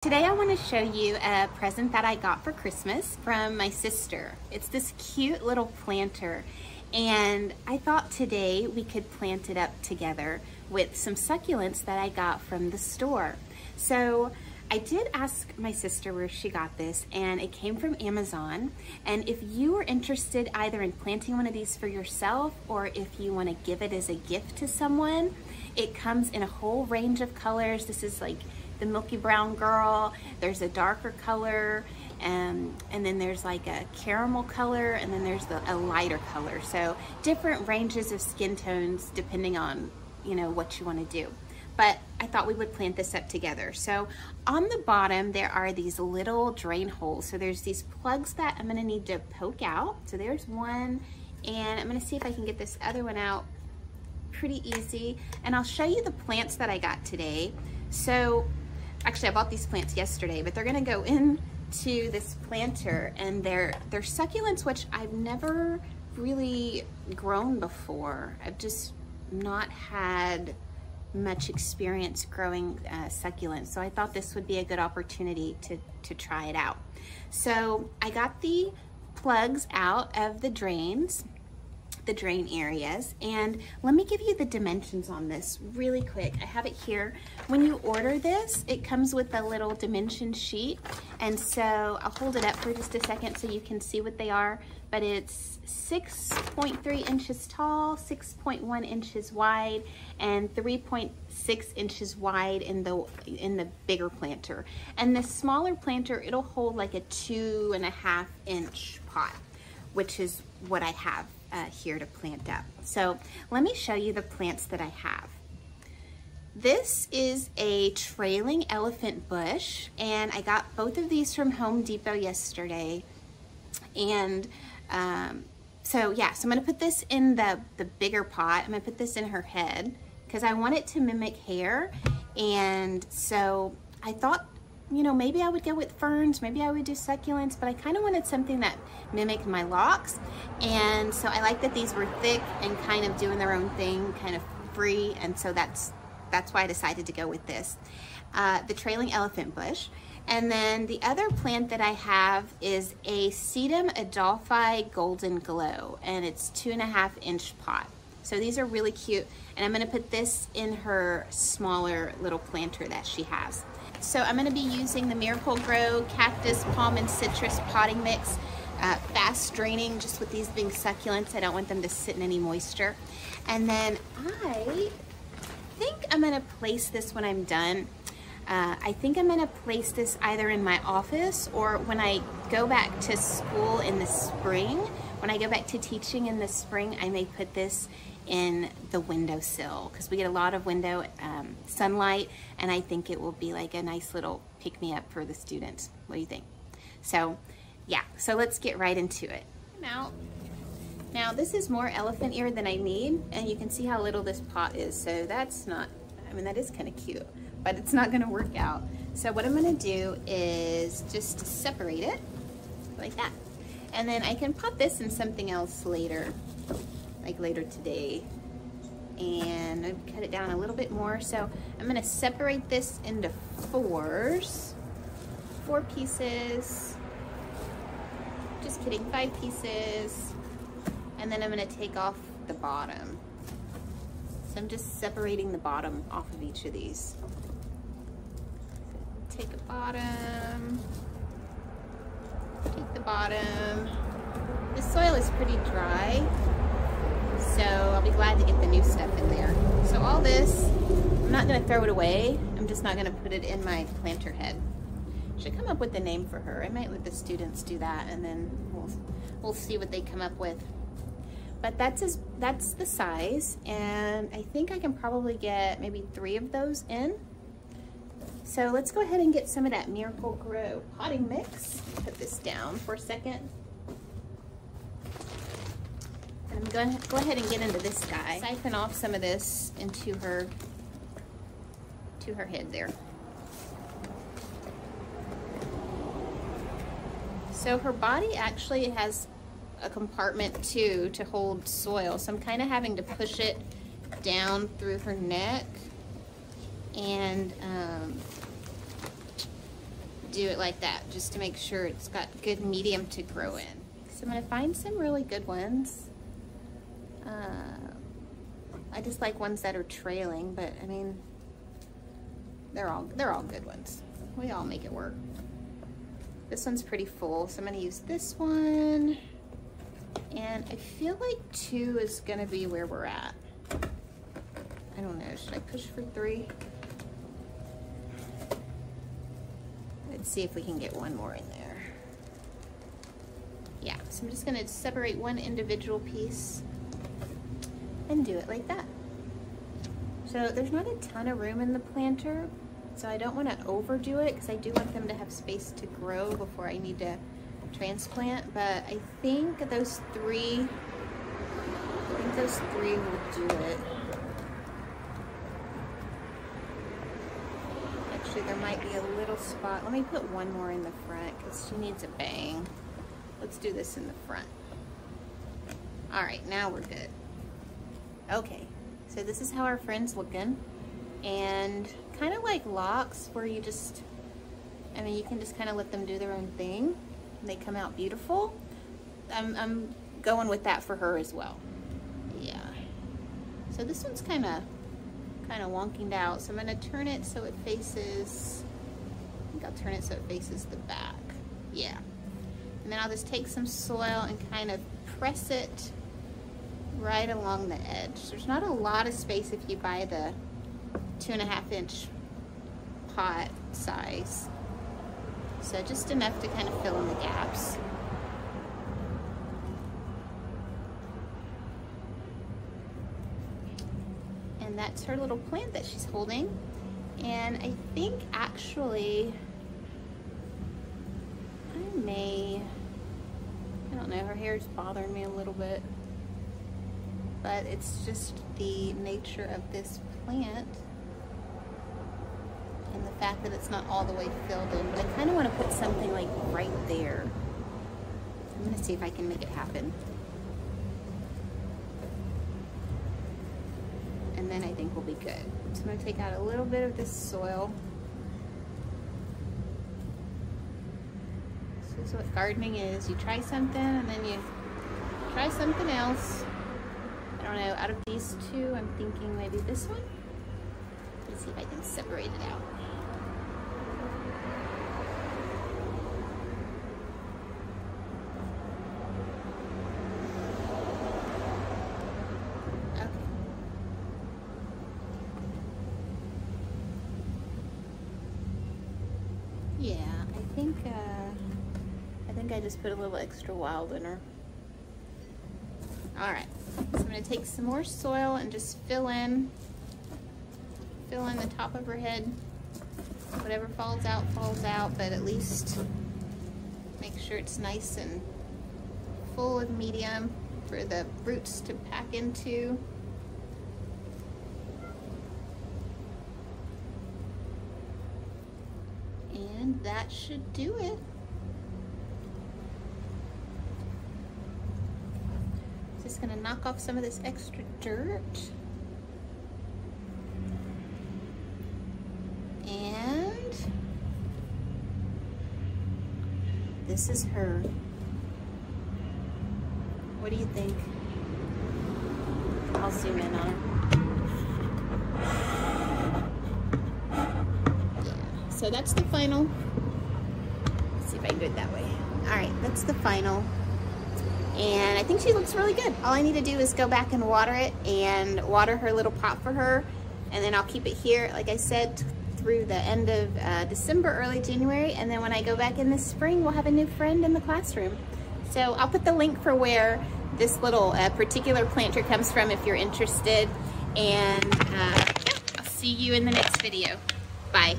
Today I want to show you a present that I got for Christmas from my sister. It's this cute little planter, and I thought today we could plant it up together with some succulents that I got from the store. So I did ask my sister where she got this, and it came from Amazon. And if you are interested either in planting one of these for yourself or if you want to give it as a gift to someone, it comes in a whole range of colors. This is like the milky brown girl, there's a darker color, and then there's like a caramel color, and then there's a lighter color. So different ranges of skin tones depending on, you know, what you want to do. But I thought we would plant this up together. So on the bottom there are these little drain holes. So there's these plugs that I'm gonna need to poke out. So there's one, and I'm gonna see if I can get this other one out pretty easy. And I'll show you the plants that I got today. So actually I bought these plants yesterday, but they're gonna go into this planter, and they're succulents, which I've never really grown before. I've just not had much experience growing succulents, so I thought this would be a good opportunity to try it out. So I got the plugs out of the drain areas, and let me give you the dimensions on this really quick. I have it here. When you order this, it comes with a little dimension sheet, and so I'll hold it up for just a second so you can see what they are. But it's 6.3 inches tall, 6.1 inches wide, and 3.6 inches wide in the bigger planter. And the smaller planter, it'll hold like a 2.5 inch pot, which is what I have here to plant up. So let me show you the plants that I have. This is a trailing elephant bush, and I got both of these from Home Depot yesterday. And so I'm gonna put this in the bigger pot. I'm gonna put this in her head because I want it to mimic hair. And so I thought, you know, maybe I would go with ferns, maybe I would do succulents, but I kind of wanted something that mimicked my locks. And so I like that these were thick and kind of doing their own thing, kind of free, and so that's why I decided to go with this. The trailing elephant bush. And then the other plant that I have is a Sedum Adolphi Golden Glow, and it's 2.5 inch pot. So these are really cute, and I'm gonna put this in her smaller little planter that she has. So I'm gonna be using the Miracle-Gro Cactus Palm and Citrus potting mix. Fast draining, just with these being succulents, I don't want them to sit in any moisture. And then I think I'm gonna place this when I'm done. I think I'm gonna place this either in my office, or when I go back to school in the spring, when I go back to teaching in the spring, I may put this in the windowsill because we get a lot of window sunlight, and I think it will be like a nice little pick-me-up for the students. What do you think? So yeah, so let's get right into it. Now this is more elephant ear than I need, and you can see how little this pot is, so that's not, I mean, that is kind of cute, but it's not gonna work out. So what I'm gonna do is just separate it like that. And then I can put this in something else later, like later today. And I'll cut it down a little bit more. So I'm gonna separate this into four pieces. Just kidding, 5 pieces. And then I'm gonna take off the bottom. So I'm just separating the bottom off of each of these. So take a bottom. Take the bottom. The soil is pretty dry, so I'll be glad to get the new stuff in there. So all this, I'm not gonna throw it away. I'm just not gonna put it in my planter head. Should come up with a name for her. I might let the students do that, and then we'll see what they come up with. But that's the size, and I think I can probably get maybe 3 of those in. So let's go ahead and get some of that Miracle-Gro potting mix. Put this down for a second. And I'm going to go ahead and get into this guy. Siphon off some of this into her head there. So her body actually has a compartment too to hold soil. So I'm kind of having to push it down through her neck, and do it like that, just to make sure it's got good medium to grow in. So I'm gonna find some really good ones. I just like ones that are trailing, but I mean, they're all good ones. We all make it work. This one's pretty full, so I'm gonna use this one. And I feel like 2 is gonna be where we're at. I don't know, should I push for 3? Let's see if we can get 1 more in there. Yeah, so I'm just gonna separate 1 individual piece and do it like that. So there's not a ton of room in the planter, so I don't wanna overdo it because I do want them to have space to grow before I need to transplant, but I think those 3 will do it. Actually, there might be a little spot. Let me put 1 more in the front because she needs a bang. Let's do this in the front. All right, now we're good. Okay, so this is how our friend's looking. And kind of like locks where you just, I mean, you can just kind of let them do their own thing. They come out beautiful. I'm going with that for her as well. Yeah. So this one's kind of wonking out. So I'm gonna turn it so it faces, I think I'll turn it so it faces the back. Yeah. And then I'll just take some soil and kind of press it right along the edge. There's not a lot of space if you buy the 2.5-inch pot size. So just enough to kind of fill in the gaps. And that's her little plant that she's holding. And I think actually, I don't know, her hair's bothering me a little bit. But it's just the nature of this plant and the fact that it's not all the way filled in. But I kind of want to put something like right there. I'm going to see if I can make it happen. And then I think we'll be good. So I'm going to take out a little bit of this soil. This is what gardening is. You try something and then you try something else. I don't know, out of these 2, I'm thinking maybe this one. Let's see if I can separate it out. Okay. Yeah, I think I just put a little extra wild in her. All right, so I'm gonna take some more soil and just fill in the top of her head. Whatever falls out, but at least make sure it's nice and full of medium for the roots to pack into. And that should do it. Just gonna knock off some of this extra dirt. And this is her. What do you think? I'll zoom in on her. Yeah, so that's the final. Let's see if I can do it that way. All right, that's the final. And I think she looks really good. All I need to do is go back and water it and water her little pot for her. And then I'll keep it here, like I said, through the end of December, early January. And then when I go back in this spring, we'll have a new friend in the classroom. So I'll put the link for where this little particular planter comes from if you're interested. And yeah, I'll see you in the next video. Bye.